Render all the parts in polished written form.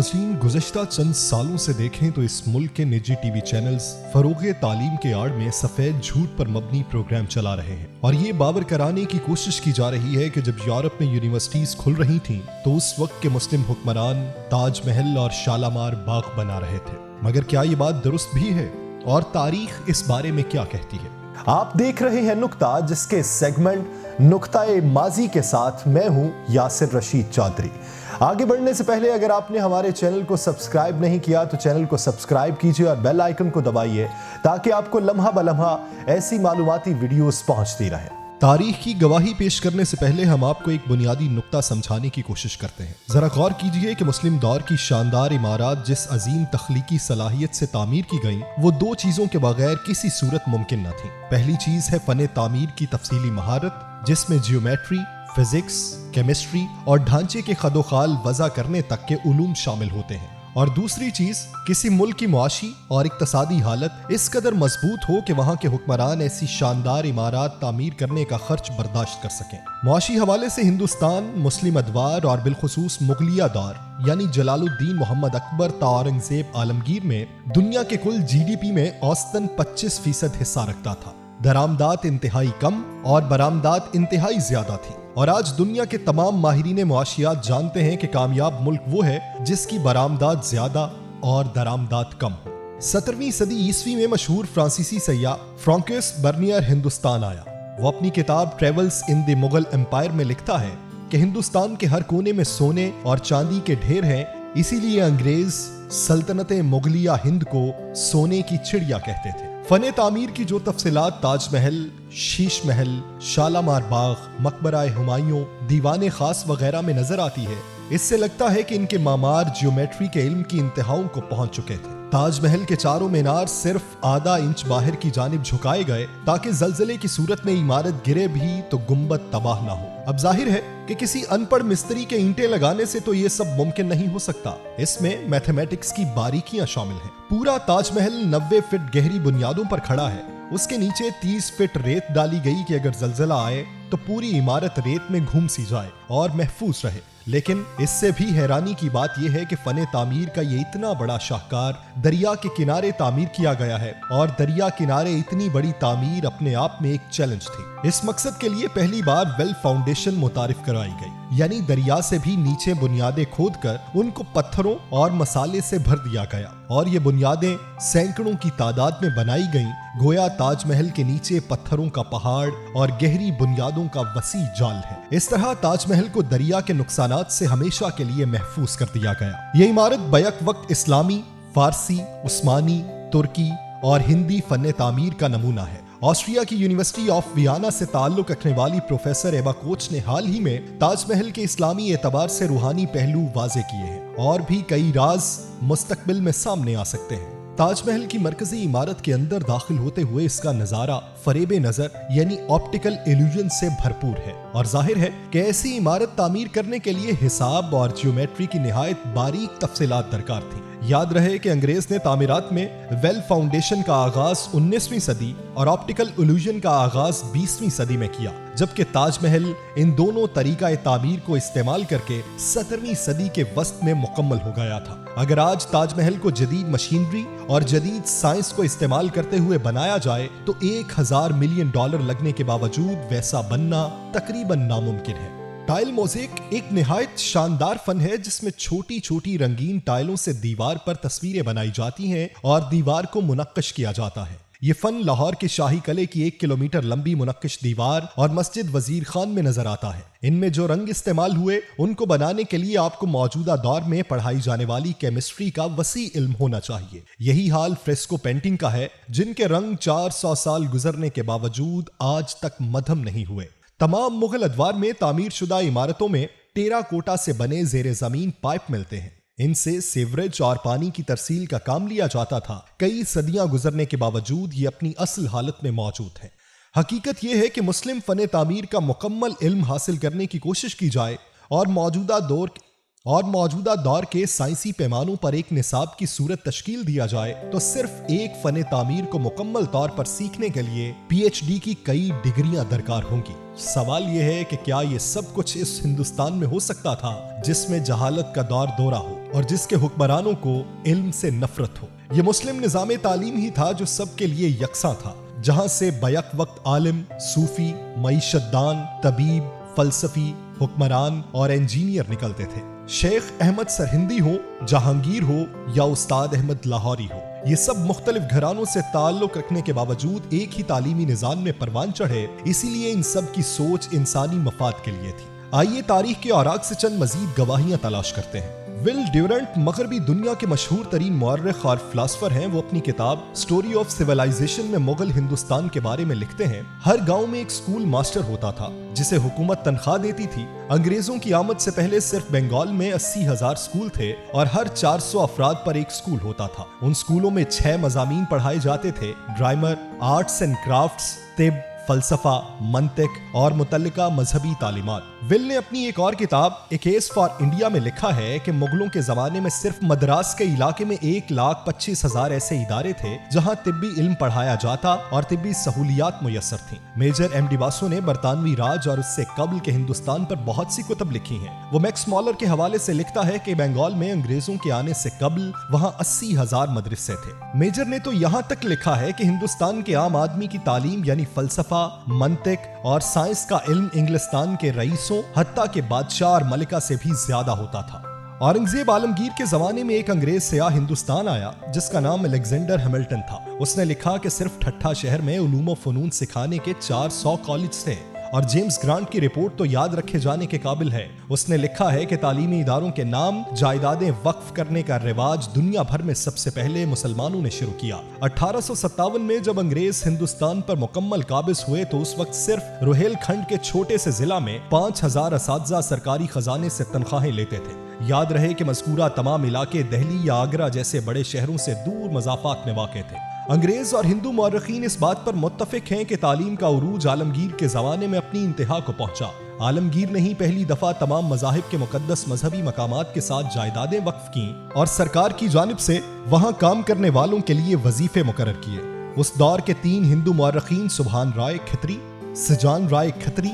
नाज़रीन, गुज़श्ता चंद सालों से देखें तो इस मुल्क के निजी टीवी चैनल्स फरोग़ तालीम के आड़ में सफ़ेद झूठ पर मबनी प्रोग्राम चला रहे हैं और ये बावर कराने की कोशिश की जा रही है कि जब यूरोप में यूनिवर्सिटीज खुल रही थीं तो उस वक्त के मुस्लिम हुक्मरान ताज महल और शालामार बाग बना रहे थे। मगर क्या ये बात दुरुस्त भी है और तारीख इस बारे में क्या कहती है? आप देख रहे हैं नुक्ता, जिसके सेगमेंट नुक्ता-ए माजी के साथ मैं हूं यासिर रशीद चौधरी। आगे बढ़ने से पहले अगर आपने हमारे चैनल को सब्सक्राइब नहीं किया तो चैनल को सब्सक्राइब कीजिए और बेल आइकन को दबाइए ताकि आपको लम्हा बलम्हा ऐसी मालूमाती वीडियोस पहुंचती रहें। तारीख की गवाही पेश करने से पहले हम आपको एक बुनियादी नुक्ता समझाने की कोशिश करते हैं। जरा गौर कीजिए कि मुस्लिम दौर की शानदार इमारत जिस अजीम तख्लीकी सलाहियत से तामीर की गई, वो दो चीजों के बगैर किसी सूरत मुमकिन न थी। पहली चीज है फन तामीर की तफसीली महारत, जिसमें जियोमेट्री, फिजिक्स, केमिस्ट्री और ढांचे के खदोखाल वज़ा करने तक के उलूम शामिल होते हैं। और दूसरी चीज, किसी मुल्क की मुआशी और इक्तसादी हालत इस कदर मजबूत हो कि वहां के हुक्मरान ऐसी शानदार इमारत तामीर करने का खर्च बर्दाश्त कर सकें। मुआशी हवाले से हिंदुस्तान मुस्लिम अदवार और बिलखुसूस मुगलिया दौर यानी जलालुद्दीन मोहम्मद अकबर ता औरंगजेब आलमगीर में दुनिया के कुल GDP में औसतन 25% हिस्सा रखता था। दरामदात इंतहाई कम और बरामदात इंतहाई ज्यादा थी। और आज दुनिया के तमाम माहिरीन मुआशियात जानते हैं कि कामयाब मुल्क वो है जिसकी बरामदात ज्यादा और दरामदात कम हो। 17वीं सदी ईस्वी में मशहूर फ्रांसीसी सयाह फ्रांकोइस बर्नियर हिंदुस्तान आया। वो अपनी किताब Travels in the Mughal Empire में लिखता है कि हिंदुस्तान के हर कोने में सोने और चांदी के ढेर हैं, इसीलिए अंग्रेज सल्तनत मुगलिया हिंद को सोने की चिड़िया कहते थे। फने तामीर की जो तफसीलात ताज महल, शीश महल, शालामार बाग, मकबरा हुमायूं, दीवाने खास वगैरह में नजर आती है, इससे लगता है कि इनके मामार जियोमेट्री के इल्म की इंतहाओं को पहुंच चुके थे। ताजमहल के चारों मीनार सिर्फ आधा इंच बाहर की जानिब झुकाए गए ताकि जलजले की सूरत में इमारत गिरे भी तो गुंबद तबाह ना हो। अब जाहिर है कि किसी अनपढ़ मिस्त्री के ईंटें लगाने से तो ये सब मुमकिन नहीं हो सकता। इसमें मैथमेटिक्स की बारीकियां शामिल हैं। पूरा ताजमहल 90 फीट गहरी बुनियादों पर खड़ा है। उसके नीचे 30 फीट रेत डाली गई कि अगर जलजला आए तो पूरी इमारत रेत में घूम सी जाए और महफूज रहे। लेकिन इससे भी हैरानी की बात यह है कि फने तामीर का ये इतना बड़ा शाहकार दरिया के किनारे तामीर किया गया है और दरिया किनारे इतनी बड़ी तामीर अपने आप में एक चैलेंज थी। इस मकसद के लिए पहली बार वेल फाउंडेशन मुतारिफ कराई गई, यानी दरिया से भी नीचे बुनियादें खोदकर उनको पत्थरों और मसाले से भर दिया गया और ये बुनियादें सैकड़ों की तादाद में बनाई गईं, गोया ताजमहल के नीचे पत्थरों का पहाड़ और गहरी बुनियादों का वसी जाल है। इस तरह ताजमहल को दरिया के नुकसानात से हमेशा के लिए महफूज कर दिया गया। ये इमारत बैक वक्त इस्लामी, फारसी, उस्मानी, तुर्की और हिंदी फन तामीर का नमूना है। ऑस्ट्रिया की यूनिवर्सिटी ऑफ वियना से ताल्लुक रखने वाली प्रोफेसर एबा कोच ने हाल ही में ताजमहल के इस्लामी एतबार से रूहानी पहलू वाजे किए हैं और भी कई राज मुस्तकबिल में सामने आ सकते हैं। ताजमहल की मरकजी इमारत के अंदर दाखिल होते हुए इसका नजारा फरेब नजर यानी ऑप्टिकल इल्यूजन से भरपूर है और जाहिर है कि ऐसी इमारत तामीर करने के लिए हिसाब और जियोमेट्री की निहायत बारीक तफसीलात दरकार थी। याद रहे कि अंग्रेज ने तामीरात में वेल फाउंडेशन का आगाज 19वीं सदी और ऑप्टिकल इल्यूजन का आगाज 20वीं सदी में किया, जबकि ताजमहल इन दोनों तरीका तामीर को इस्तेमाल करके 17वीं सदी के वस्त में मुकम्मल हो गया था। अगर आज ताजमहल को जदीद मशीनरी और जदीद साइंस को इस्तेमाल करते हुए बनाया जाए तो $1000 मिलियन लगने के बावजूद वैसा बनना तकरीबन नामुमकिन है। टाइल मोज़ेक एक निहायत शानदार फन है जिसमें छोटी छोटी रंगीन टाइलों से दीवार पर तस्वीरें बनाई जाती हैं और दीवार को मुनक्कश किया जाता है। ये फन लाहौर के शाही कले की 1 किलोमीटर लंबी मुनक्कश दीवार और मस्जिद वजीर खान में नजर आता है। इनमें जो रंग इस्तेमाल हुए उनको बनाने के लिए आपको मौजूदा दौर में पढ़ाई जाने वाली केमिस्ट्री का वसी इल्म होना चाहिए। यही हाल फ्रेस्को पेंटिंग का है, जिनके रंग 400 साल गुजरने के बावजूद आज तक मधम नहीं हुए। तमाम मुगल अदवार में तामीर शुदा इमारतों में टेराकोटा से बने जेरे जमीन पाइप मिलते हैं। इनसे सीवरेज और पानी की तरसील का काम लिया जाता था। कई सदियां गुजरने के बावजूद ये अपनी असल हालत में मौजूद है। हकीकत यह है कि मुस्लिम फन तामीर का मुकम्मल इल्म हासिल करने की कोशिश की जाए और मौजूदा दौर اور موجودہ دور کے سائنسی پیمانوں پر ایک نصاب کی صورت تشکیل دیا جائے تو صرف ایک فن تعمیر کو مکمل طور پر سیکھنے کے لیے پی ایچ ڈی کی کئی ڈگریاں درکار ہوں گی۔ سوال یہ ہے کہ کیا یہ سب کچھ اس ہندوستان میں ہو سکتا تھا جس میں جہالت کا دور دورہ ہو اور جس کے حکمرانوں کو علم سے نفرت ہو؟ یہ مسلم نظام تعلیم ہی تھا جو سب کے لیے یکساں تھا، جہاں سے بیک وقت عالم، صوفی، معیشت دان، طبیب، فلسفی، حکمران اور انجینئر نکلتے تھے۔ شیخ احمد سرہندی ہو، جہانگیر ہو یا استاد احمد لاہوری ہو، یہ سب مختلف گھرانوں سے تعلق رکھنے کے باوجود ایک ہی تعلیمی نظام میں پروان چڑھے، اسی لیے ان سب کی سوچ انسانی مفاد کے لیے تھی۔ آئیے تاریخ کے اوراق سے چند مزید گواہیاں تلاش کرتے ہیں۔ ول ڈیورنٹ مغربی دنیا کے مشہور ترین مورخ اور فلاسفر ہیں۔ وہ اپنی کتاب سٹوری آف سیولائزیشن میں مغل ہندوستان کے بارے میں لکھتے ہیں، ہر گاؤں میں ایک سکول ماسٹر ہوتا تھا جسے حکومت تنخواہ دیتی تھی۔ انگریزوں کی آمد سے پہلے صرف بنگال میں 80,000 سکول تھے اور ہر 400 افراد پر ایک سکول ہوتا تھا۔ ان سکولوں میں 6 مضامین پڑھائے جاتے تھے: گرامر، آرٹس اینڈ کرافٹس، طب، فلسفہ، منطق اور متعلقہ مذہبی تعلیمات۔ ول نے اپنی ایک اور کتاب اے کیس فار انڈیا میں لکھا ہے کہ مغلوں کے زمانے میں صرف مدراس کے علاقے میں 1,25,000 ایسے ادارے تھے جہاں طبی علم پڑھایا جاتا اور طبی سہولیات میسر تھیں۔ میجر ایم ڈی واسو نے برطانوی راج اور اس سے قبل کے ہندوستان پر بہت سی کتب لکھی ہیں۔ وہ میکس مالر کے حوالے سے لکھتا ہے کہ بنگال میں انگریزوں کے آنے سے قبل وہاں 80,000 مدرسے تھے۔ میجر نے تو یہاں تک لکھا ہے کہ ہندوستان کے عام آدمی کی تعلیم یعنی فلسفہ، منطق اور سائنس کا علم انگلستان کے رئیسوں حتیٰ کہ بادشاہ اور ملکہ سے بھی زیادہ ہوتا تھا۔ اورنگزیب عالمگیر کے زمانے میں ایک انگریز سیاح ہندوستان آیا جس کا نام الیگزینڈر ہیملٹن تھا۔ اس نے لکھا کہ صرف ٹھٹھا شہر میں علوم و فنون سکھانے کے 400 کالج تھے اور جیمز گرانٹ کی رپورٹ تو یاد رکھے جانے کے قابل ہے۔ اس نے لکھا ہے کہ تعلیمی اداروں کے نام جائیدادیں وقف کرنے کا رواج دنیا بھر میں سب سے پہلے مسلمانوں نے شروع کیا۔ 1857 میں جب انگریز ہندوستان پر مکمل قابض ہوئے تو اس وقت صرف روہیل کھنڈ کے چھوٹے سے ضلع میں 5,000 اساتذہ سرکاری خزانے سے تنخواہیں لیتے تھے۔ یاد رہے کہ مذکورہ تمام علاقے دہلی یا آگرہ جیسے بڑے شہروں سے دور مضافات میں واقع تھے۔ انگریز اور ہندو مورخین اس بات پر متفق ہیں کہ تعلیم کا عروج عالمگیر کے زمانے میں اپنی انتہا کو پہنچا۔ عالمگیر نے ہی پہلی دفعہ تمام مذاہب کے مقدس مذہبی مقامات کے ساتھ جائیدادیں وقف کیں اور سرکار کی جانب سے وہاں کام کرنے والوں کے لیے وظیفے مقرر کیے۔ اس دور کے 3 ہندو مورخین سبحان رائے کھتری، سجان رائے کھتری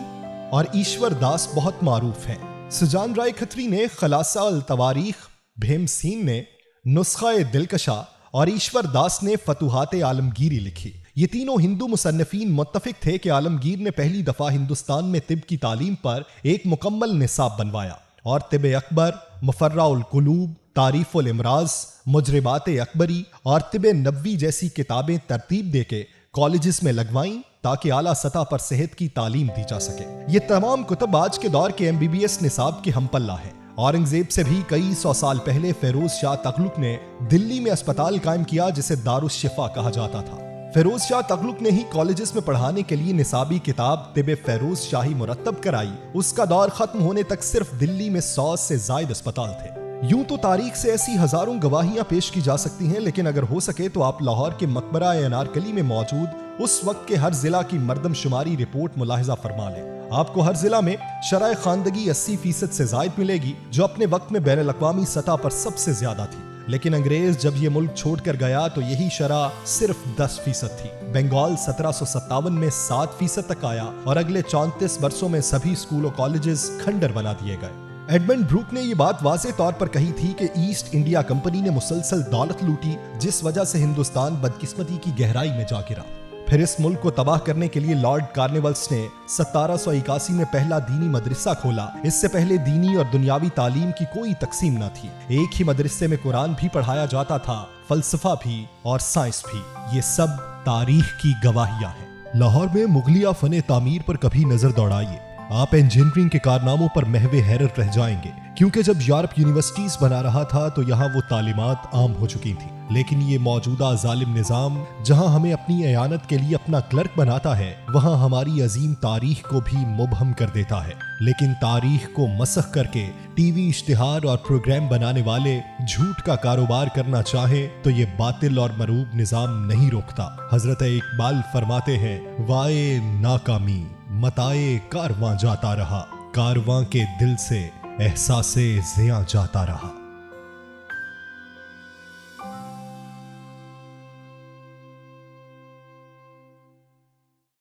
اور ایشور داس بہت معروف ہیں۔ سجان رائے کھتری نے خلاصہ التواریخ، بھیم سین نے نسخہ دلکشا اور ایشور داس نے فتوحات عالمگیری لکھی۔ یہ تینوں ہندو مصنفین متفق تھے کہ عالمگیر نے پہلی دفعہ ہندوستان میں طب کی تعلیم پر ایک مکمل نصاب بنوایا اور طب اکبر، مفرع القلوب، تعریف الامراض، مجربات اکبری اور طب نبوی جیسی کتابیں ترتیب دے کے کالجز میں لگوائیں تاکہ اعلیٰ سطح پر صحت کی تعلیم دی جا سکے۔ یہ تمام کتب آج کے دور کے MBBS نصاب کی ہم پلہ ہیں۔ اورنگزیب سے بھی کئی 100 سال پہلے فیروز شاہ تغلق نے دلی میں اسپتال قائم کیا جسے دارالشفا کہا جاتا تھا۔ فیروز شاہ تغلق نے ہی کالجز میں پڑھانے کے لیے نصابی کتاب طب فیروز شاہی مرتب کرائی۔ اس کا دور ختم ہونے تک صرف دلی میں 100 سے زائد اسپتال تھے۔ یوں تو تاریخ سے ایسی ہزاروں گواہیاں پیش کی جا سکتی ہیں، لیکن اگر ہو سکے تو آپ لاہور کے مقبرہ انارکلی میں موجود اس وقت کے ہر ضلع کی مردم شماری رپورٹ ملاحظہ فرما لیں۔ آپ کو ہر ضلع میں شرح خواندگی 80% سے زائد ملے گی، جو اپنے وقت میں بین الاقوامی سطح پر سب سے زیادہ تھی۔ لیکن انگریز جب یہ ملک چھوڑ کر گیا تو یہی شرح صرف 10% تھی۔ بنگال 1757 میں 7% تک آیا اور اگلے 34 برسوں میں سبھی اسکول و کالجز کھنڈر بنا دیے گئے۔ ایڈمنڈ بروک نے یہ بات واضح طور پر کہی تھی کہ ایسٹ انڈیا کمپنی نے مسلسل دولت لوٹی، جس وجہ سے ہندوستان بدقسمتی کی گہرائی میں جا گرا۔ پھر اس ملک کو تباہ کرنے کے لیے لارڈ کارنیولس نے 1781 میں پہلا دینی مدرسہ کھولا۔ اس سے پہلے دینی اور دنیاوی تعلیم کی کوئی تقسیم نہ تھی۔ ایک ہی مدرسے میں قرآن بھی پڑھایا جاتا تھا، فلسفہ بھی اور سائنس بھی۔ یہ سب تاریخ کی گواہیاں ہیں۔ لاہور میں مغلیہ فن تعمیر پر کبھی نظر دوڑائیے، آپ انجینئرنگ کے کارناموں پر محو حیرت رہ جائیں گے، کیونکہ جب یورپ یونیورسٹیز بنا رہا تھا تو یہاں وہ تعلیمات عام ہو چکی تھیں۔ لیکن یہ موجودہ ظالم نظام جہاں ہمیں اپنی اعانت کے لیے اپنا کلرک بناتا ہے، وہاں ہماری عظیم تاریخ کو بھی مبہم کر دیتا ہے۔ لیکن تاریخ کو مسخ کر کے ٹی وی اشتہار اور پروگرام بنانے والے جھوٹ کا کاروبار کرنا چاہیں تو یہ باطل اور مروب نظام نہیں روکتا۔ حضرت اقبال فرماتے ہیں، وائے ناکامی متائے کارواں جاتا رہا، کارواں کے دل سے एहसासे ज़िया जाता रहा।